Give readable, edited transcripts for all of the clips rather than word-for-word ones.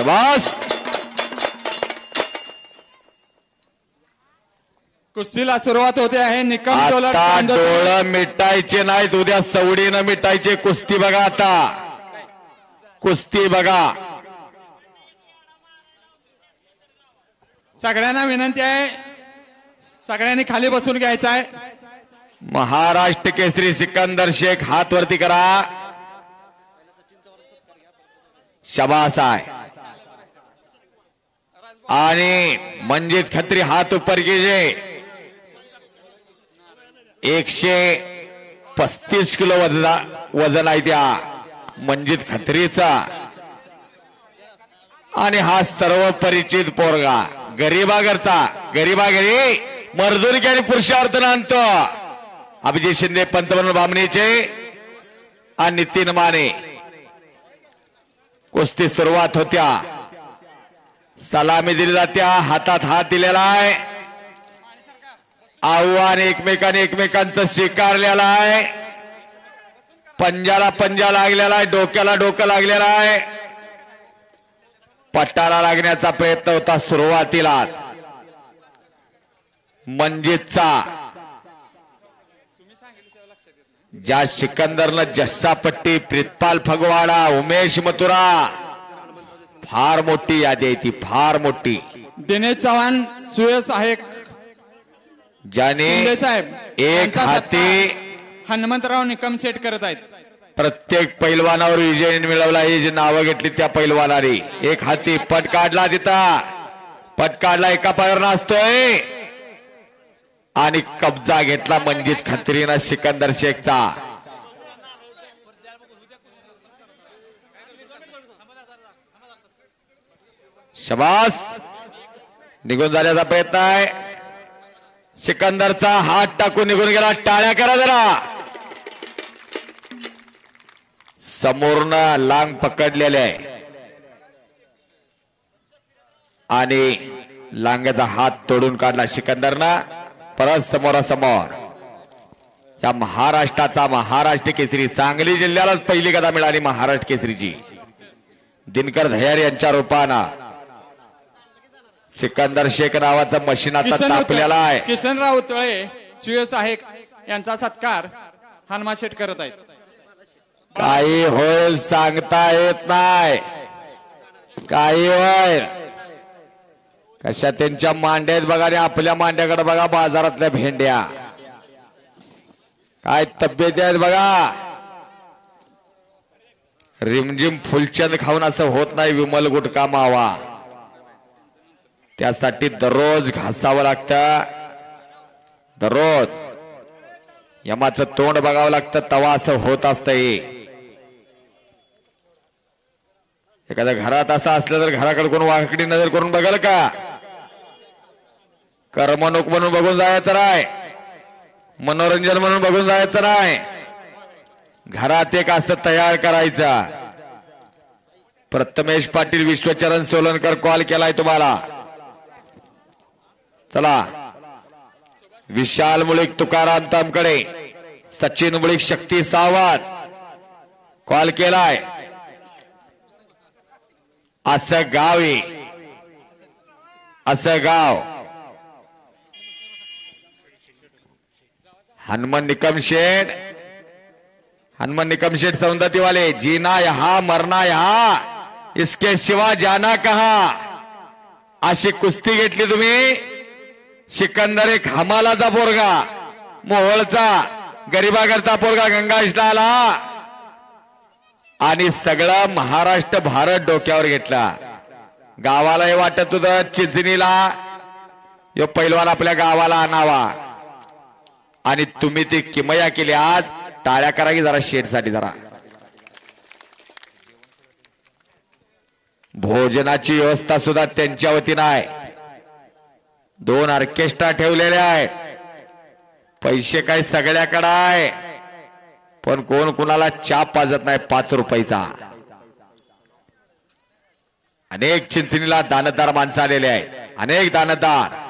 शाबास. कुस्तीला सुरुवात होते आहे. निकम आता डोळं मिटायचे नाहीत, उद्या सवडीनं मिटायचे. कुस्ती बघा, आता कुस्ती बघा. सगळ्यांना विनंती आहे, सगळ्यांनी खाली बसून घ्यायचं आहे. महाराष्ट्र केसरी सिकंदर शेख हात वरती करा. शाबास आहे. आणि मंजित खत्री हात ऊपर कीजिए. 135 किलो वजन आहे त्या मंजित खत्रीचा. आणि हा सर्व परिचित पोरगा गरीबा करता, गरीबा घरी मर्दुरी आणि पुरुषार्थ आणतो. अभिजित शिंदे पंतप्रधान बामणीचे आणि नितीन माने. कुस्ती सुरुवात होत्या. सलामी दिली जात्या, हातात हात दिलेला आहे. आव्हान एकमेकांचं स्वीकारलेलं आहे. पंजाला पंजा लागलेला आहे, डोक्याला डोकं लागलेलं आहे. पट्टाला लागण्याचा प्रयत्न होता सुरुवातीला. मंजितचा ज्या सिकंदरनं जस्सापट्टी, प्रितपाल फगवाडा, उमेश मथुरा, फार मोठी यादी आहे ती, फार मोठी. दिनेश चव्हाण सुयस आहे ज्याने साहेब एक हाती हनुमंतराव निकम सेट करत आहेत. प्रत्येक पैलवानावर विजय मिळवला. ही जी नावं घेतली त्या पैलवानाने एक हाती पट काढला. तिथं पट काढला, एका पायावर नाचतोय आणि कब्जा घेतला मंजित खत्रीनं सिकंदर शेखचा. शाबास. निघून जाण्याचा प्रयत्न आहे. सिकंदरचा हात टाकून निघून गेला. टाळ्या करा जरा. समोरनं लांग पकडलेले आहे आणि लांग्याचा हात तोडून काढला सिकंदरनं. परत समोरासमोर या महाराष्ट्राचा महाराष्ट्र केसरी, सांगली जिल्ह्यालाच पहिली गदा मिळाली महाराष्ट्र केसरीची. दिनकर धयार यांच्या रूपानं सिकंदर शेख नावाचं मशीन आता तापलेला आहे. किसनराव तळे सुयस आहे यांचा सत्कार हनुमा शेट करत आहेत. काही होईल सांगता येत नाही, काही होईल. कशा त्यांच्या मांड्यात बघा आणि आपल्या मांड्याकडे बघा. बाजारातल्या भेंड्या काय तब्येत आहेत बघा. रिमझिम फुलचंद खाऊन असं होत नाही. विमल गुटखा मावा, त्यासाठी दररोज घासावं लागतं. दररोज यमाचं तोंड बघावं लागतं, तवा असं होत असतंय. एखाद्या घरात असं असलं तर घराकडे कोण वाकडी नजर करून बघाल का? करमणूक म्हणून बघून जायचं नाही, मनोरंजन म्हणून बघून जायचं नाही. घरात एक असं तयार करायचं. प्रथमेश पाटील, विश्वचरण सोलनकर कॉल केलाय तुम्हाला. चला. विशाल मुळीक, तुकाराम तामकडे, सचिन मुळीक, शक्ती सावंत कॉल केलाय. असं गाव आहे, असं गाव. हनुमान निकम शेठ, हनुमान निकम शेठ सौंदर्य वाले. जीना यहां मरना यहां, इसके सिवा जाना कहां. अशी कुस्ती घेतली तुम्ही. सिकंदर एक हमालाचा पोरगा, मोहोळचा गरीबागरचा पोरगा गंगाईशला आला आणि सगळं महाराष्ट्र भारत डोक्यावर घेतला. गावालाही वाटत होतं चिंचणीला यो पैलवान आपल्या गावाला आणावा आणि तुम्ही ती किमया केली. आज टाळ्या करा की जरा शेठसाठी. जरा भोजनाची व्यवस्था सुद्धा त्यांच्या वतीनं आहे. 2 ऑर्केस्ट्रा ठेवलेले आहे. पैसे काही सगळ्याकडे आहे, पण कोण कुणाला चहा पाजत नाही 5 रुपयाचा. अनेक चिंचणीला दानदार माणसं आलेले आहेत, अनेक दानदार.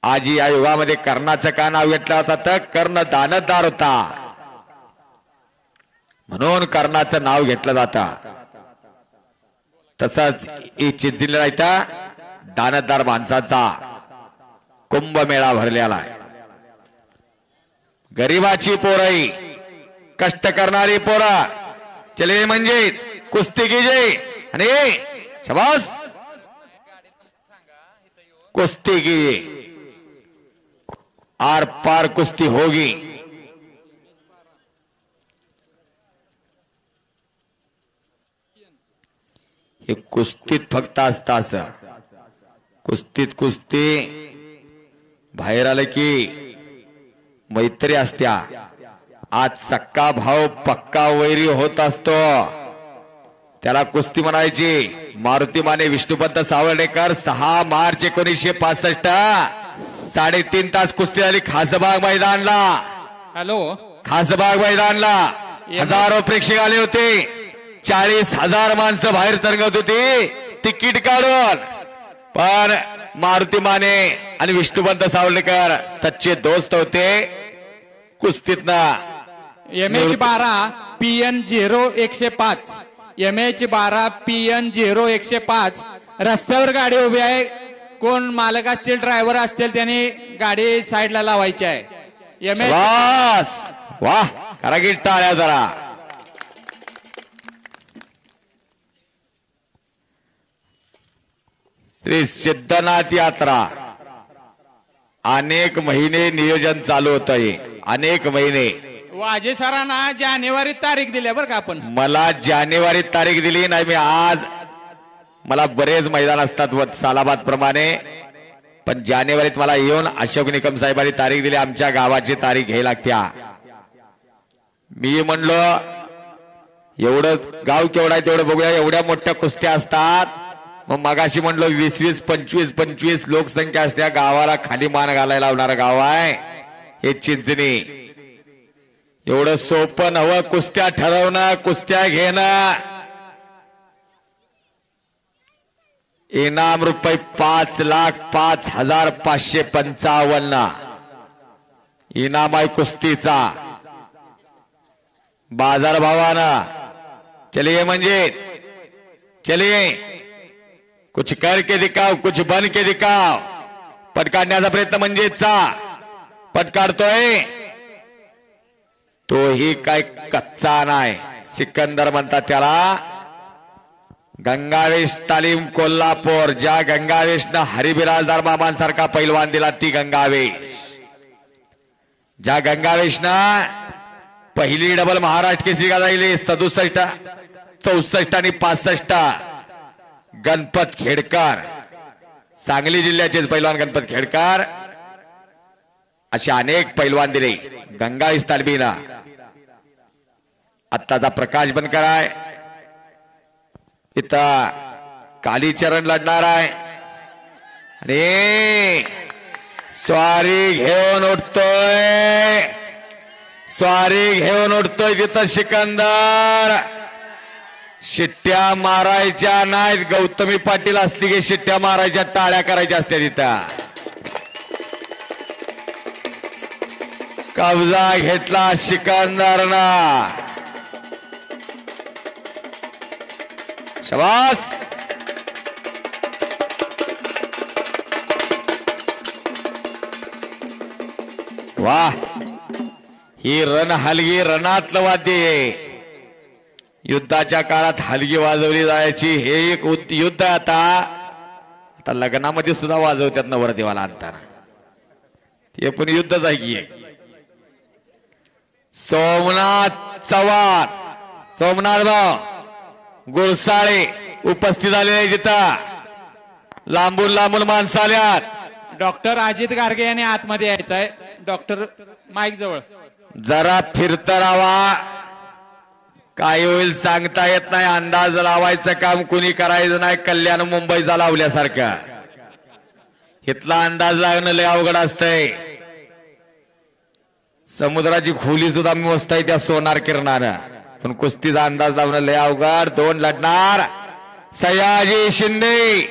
आज या युगामध्ये कर्णाचं का नाव घेतलं होतं तर कर्ण दानदार होता म्हणून कर्णाचं नाव घेतलं जातं. तसाच चिंचणीला इथं दानतदार माणसाचा कुंभमेळा भरलेला आहे. गरीबाची पोरई, कष्ट करणारी पोरा चले म्हणजे कुस्तीगीजे आणि शाबास कुस्तीगी आर पार कुस्ती होगी. हे कुस्तीत फक्त असतं असं. कुस्तीत कुस्ती बाहेर आलं की मैत्री असत्या. आज सक्का भाव पक्का वैरी होत असतो, त्याला कुस्ती म्हणायची. मारुती माने विष्णुपंत सावर्डेकर 6 मार्च 1965 3.5 तास कुस्ती झाली खासबाग मैदानला. हॅलो, खासबाग मैदानला हजारो प्रेक्षक आले होते. 40,000 माणसं बाहेर तरंगत होती तिकीट काढून. पण मारुती माने आणि विष्णुपंत सावर्डेकर सच्चे दोस्त होते. कुस्तीतनं MH12 PN 0105 MH12 PN 0105 रस्त्यावर गाडी उभी आहे. कोण मालक असतील, ड्रायव्हर असतील, त्यांनी गाडी साईडला लावायची आहे. वास वाह करा की टाळ्या जरा. श्री सिद्धनाथ यात्रा अनेक महिने नियोजन चालू होत आहे. अनेक महिने. वाजे सरांना जानेवारी तारीख दिली बरं का आपण. मला जानेवारी तारीख दिली नाही. मी आज मला बरेच मैदान असतात सालाबाद प्रमाणे, पण जानेवारीत मला येऊन अशोक निकम साहेबांनी तारीख दिली. आमच्या गावाची तारीख घ्यायला लागत्या. मी म्हणलो एवढं गाव केवढा आहे तेवढं बघूया. एवढ्या मोठ्या कुस्त्या असतात. मग मगाशी म्हणलो 20-20 25-25 लोकसंख्या असत्या. गावाला खाली मान घालायला लावणारं गाव आहे हे चिंचणी. एवढं सोपं नवं कुस्त्या ठरवणं, कुस्त्या घेणं. इनाम रुपये 5,05,555 इनाम आहे कुस्तीचा. बाजारभावानं चलिए म्हणजे चलिए, कुछ करके दिखाओ, कुछ बन के दिखाओ. पट काढण्याचा प्रयत्न म्हणजे पट काढतोय तोही काय कच्चा नाही. सिकंदर म्हणतात त्याला. गंगावेश तालीम कोल्हापूर. ज्या गंगावेशनं हरिबिराजदार मामांसारखा पैलवान दिला ती गंगावेश. ज्या गंगावेशनं पहिली डबल महाराष्ट्र केसरी गाजवली 67, 64 आणि 65. गणपत खेडकर, सांगली जिल्ह्याचे पैलवान गणपत खेडकर, असे अनेक पैलवान दिले गंगावेश तालमीला. आत्ताचा प्रकाश बनकर आहे इथं. कालीचरण लढणार आहे आणि स्वारी घेऊन उठतोय. स्वारी घेऊन उठतोय तिथं सिकंदर. शिट्ट्या मारायच्या नाहीत. गौतमी पाटील असली की शिट्ट्या मारायच्या, टाळ्या करायच्या असत्या तिथं. कब्जा घेतला सिकंदरना. शाबास. वाह, ही रण हलगी रणातलं वाद्य आहे. युद्धाच्या काळात हलगी वाजवली जायची. हे एक युद्ध आता लग्नामध्ये सुद्धा वाजवतात नवरदेवाला आणताना. ते पण युद्धच आहे की. सोमनाथ चव्हाण, सोमनाथ भाऊ गुळसाळे उपस्थित झालेले. जिथं लांबून लांबून माणसं आल्यात. डॉक्टर अजित गार्गे यांनी आतमध्ये यायचं आहे. डॉक्टर माईक जवळ जरा फिरत राहावा. काय होईल सांगता येत नाही. अंदाज लावायचं काम कुणी करायचं नाही. कल्याण मुंबईचा लावल्यासारखं इथला अंदाज लागणं लय अवघड असतंय. समुद्राची खोली सुद्धा मोजताय त्या सोनार किरणानं, पण कुस्तीचा अंदाज लावणं लय अवघड. 2 लढणार. सयाजी शिंदे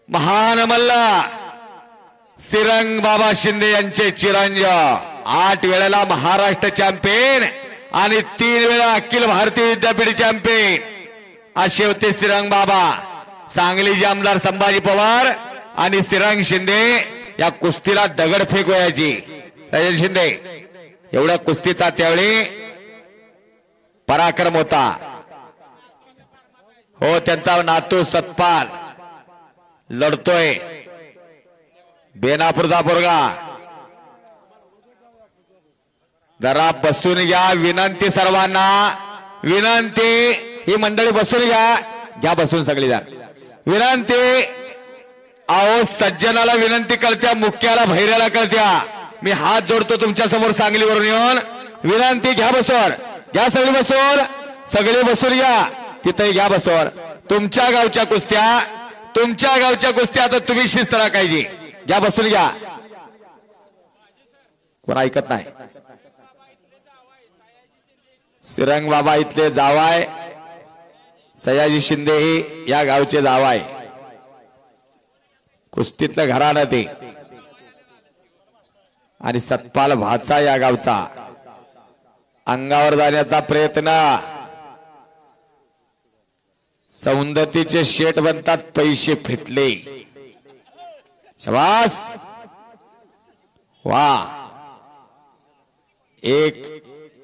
महान मल्ला श्रीरंग बाबा शिंदे यांचे चिरंजीव. 8 वेळेला महाराष्ट्र चॅम्पियन आणि 3 वेळा अखिल भारतीय विद्यापीठ चॅम्पियन असे होते श्रीरंग बाबा, सांगलीचे आमदार संभाजी पवार आणि श्रीरंग शिंदे या कुस्तीला दगडफेक व्हायची. सयाजी शिंदे एवढ्या कुस्तीचा त्यावेळी पराक्रम होता. हो, त्यांचा नातू सतपाल लढतोय, बेनापूरचा पोरगा. जरा बसून घ्या, विनंती सर्वांना, विनंती. ही मंडळी बसून घ्या बसून सगळी जण, विनंती. अहो सज्जनाला विनंती कळत्या, मुख्याला भैऱ्याला कळत्या. मी हात जोडतो तुमच्या समोर सांगलीवरून येऊन, विनंती. घ्या बसवर, घ्या सगळी बसवर, सगळे बसून घ्या. तिथे घ्या बसवर. तुमच्या गावच्या कुस्त्या तर तुम्ही शिस्त राखायची. घ्या बसून घ्या. कोण ऐकत नाही. श्रीरंग बाबा इथले जावाय, सयाजी शिंदे ही या गावचे जावाय, कुस्तीतलं घराणं ते. आणि सतपाल भाचा या गावचा. अंगावर जाण्याचा प्रयत्न. सौंदतीचे शेठ बनतात, पैसे फिटले. शबास, वा. एक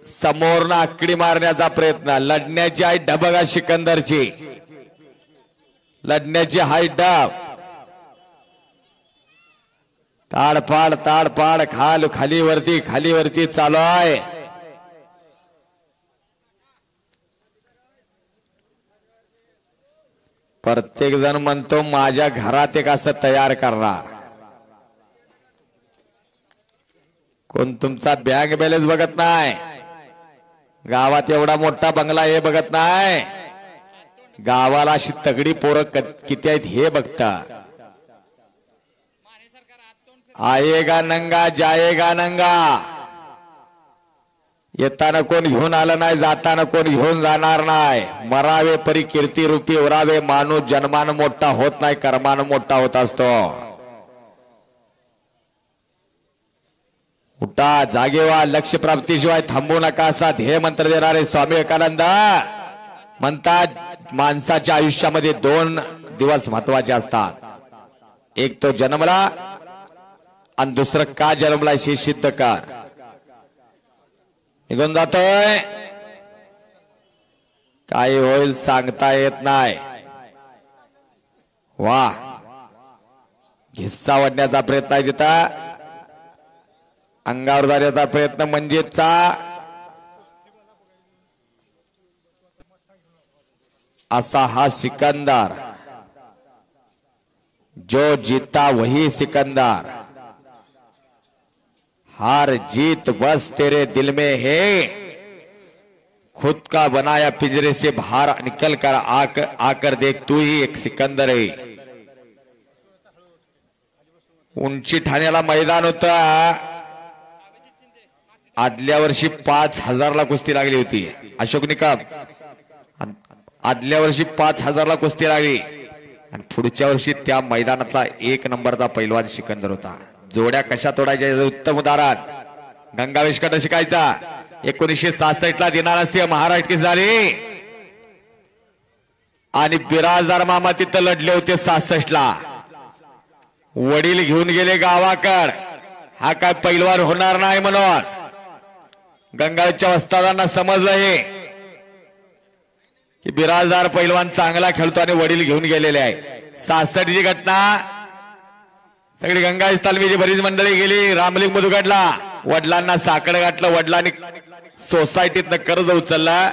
समोर आकडी मारण्याचा प्रयत्न. लढण्याची आहे डबगा सिकंदरची, लढण्याची हाय डब. ताडपाड खाली वरती चालू आहे. प्रत्येक जण म्हणतो माझ्या घरात एक असं तयार करणार. कोण तुमचा बँक बॅलन्स बघत नाही, गावात एवढा मोठा बंगला हे बघत नाही, गावाला अशी तगडी पोरं किती आहेत हे बघता. आएगा नंगा जाएगा नंगा. येताना कोण घेऊन आलं नाही, जाताना कोण घेऊन जाणार नाही. मरावे परी कीर्ती रूपी उरावे. माणूस जन्मानं मोठा होत नाही, कर्मानं मोठा होत असतो. उठा, जागे व्हा, लक्ष प्राप्तीशिवाय थांबू नका असा ध्येय मंत्र देणारे स्वामी विवेकानंद म्हणतात, माणसाच्या आयुष्यामध्ये 2 दिवस महत्वाचे असतात. एक तो जन्मला आणि दुसरं का जन्मला हे सिद्ध कर. निघून जातोय, काय होईल सांगता येत नाही. वा, घिस्सा वाढण्याचा प्रयत्न आहे तिथं, अंगावर जाण्याचा प्रयत्न. म्हणजेचा असा हा सिकंदर, जो जीता वही सिकंदर. हार जीत बस तेरे दिल में है, खुद का बनाया पिंजरे से बाहर निकल कर आकर देख तू ही एक सिकंदर है. उंची ठाण्याला मैदान होता. आदल्या वर्षी 5000ला कुस्ती लागली होती. अशोक निकम आदल्या वर्षी 5000ला कुस्ती लागली आणि पुढच्या वर्षी त्या मैदानातला 1 नंबरचा पैलवान सिकंदर होता. जोड्या कशा तोडायच्या उत्तम उदाहरण. गंगावेश कसा शिकायचा. 1966ला दिनारा सिंह महाराष्ट्र केसरी झाली आणि बिराजदार मामा तिथं लढले होते. 66ला वडील घेऊन गेले गावाकड, हा काय पैलवान होणार नाही म्हणून. गंगावेशच्या वस्तादांना समजलं हे की बिराजदार पैलवान चांगला खेळतो आणि वडील घेऊन गेलेले आहे. 66ची घटना. सगळी गंगावेश तालमीची बरीच मंडळी गेली रामलिंग मधुगडला. वडिलांना साकडं गाठलं. वडिलांनी सोसायटीतनं कर्ज उचललं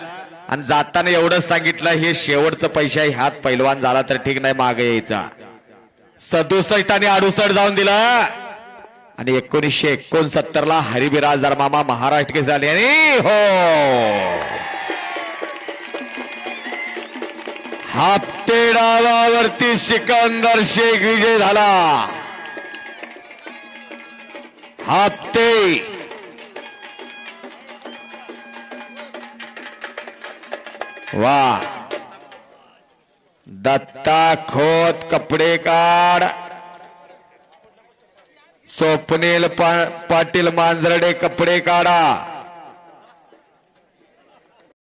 आणि जाताना एवढंच सांगितलं, हे शेवटचं पैसा ह्यात पैलवान झाला तर ठीक नाही, मागे यायचा. 67 आणि 68 जाऊन दिलं आणि 1969ला हरिबिराजदार मामा महाराष्ट्र केसरी झाले. आणि हो, हापते डावावरती सिकंदर शेख विजय झाला. हापते वा. दत्ता खोत कपडे काढ. स्वप्नील पाटील मांजरडे कपडे काढा.